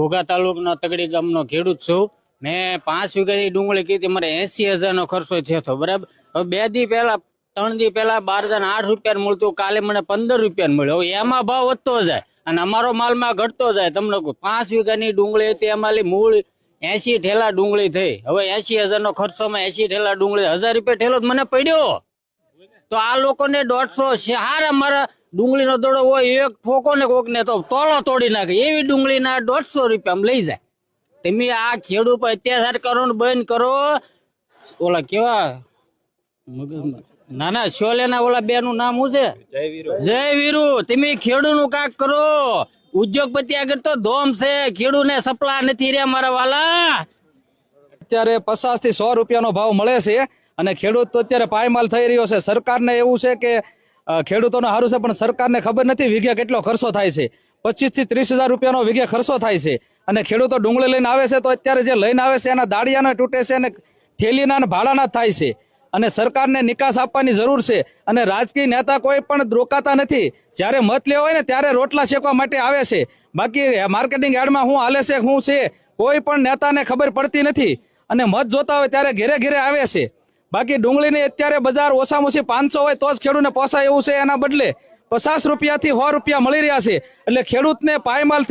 ઘોઘા તાલુકાના તગડી ગામનો ખેડૂત છું। મેં 5 વીઘાની ડુંગળી કીધી, મારે 80,000 નો ખર્ચો થયો હતો, બરાબર। હવે 2 દી પહેલા 3 દી પહેલા 12,8 રૂપિયા મળતું, કાલે મને 15 રૂપિયા મળ્યો। હવે એમાં ભાવ વધતો જાય અને અમારો માલમાં ઘટતો જાય। તમને 5 વીઘાની ડુંગળી હતી, અમારી મૂળ 80 ઠેલા ડુંગળી થઈ। હવે 80,000 નો ખર્ચોમાં 80 ઠેલા ડુંગળી 1000 રૂપિયા ઠેલો મને પડ્યો। તો આ લોકોને 150 છે હાર, અમારા ડુંગળીનો દોડો હોય એક ઠોકો ને કોક ને તો તોલો તોડી નાખે, એવી ડુંગળીના 150 રૂપિયા લઈ જાય। તમે આ ખેડૂત પર અત્યાચાર કરો ને બંધ કરો। ઓલા કેવા ના ના શોલેના ઓલા બે નું નામ શું છે? જય વીરુ। તમે ખેડૂત નું કાક કરો। ઉદ્યોગપતિ આગળ તો ધોમ છે, ખેડૂત ને સપલા નથી રે મારા વાલા। અત્યારે 50 થી 100 રૂપિયાનો ભાવ મળે છે અને ખેડૂત તો અત્યારે પાયમાલ થઈ રહ્યો છે। સરકારને એવું છે કે ખેડૂતોને સારું છે, પણ સરકારને ખબર નથી વીઘે કેટલો ખર્ચો થાય છે। 25 થી 30,000 રૂપિયાનો વીઘે ખર્ચો થાય છે અને ખેડૂતો ડુંગળી લઈને આવે છે તો અત્યારે જે લઈને આવે છે એના દાળિયાના તૂટે છે અને થેલીના અને ભાડાના થાય છે અને સરકારને નિકાસ આપવાની જરૂર છે। અને રાજકીય નેતા કોઈ પણ રોકાતા નથી, જ્યારે મત લેવા હોય ને ત્યારે રોટલા શેકવા માટે આવે છે, બાકી માર્કેટિંગ યાર્ડમાં શું હાલે છે શું છે કોઈ પણ નેતાને ખબર પડતી નથી અને મત જોતા હોય ત્યારે ઘેરે ઘેરે આવે છે। બાકી ડુંગળીની અત્યારે બજાર ઓછામાં ઓછી 500 હોય તો જ ખેડૂતને પોસાય એવું છે, એના બદલે 50 રૂપિયાથી 100 રૂપિયા મળી રહ્યા છે, એટલે ખેડૂતને પાયમાલ થઈ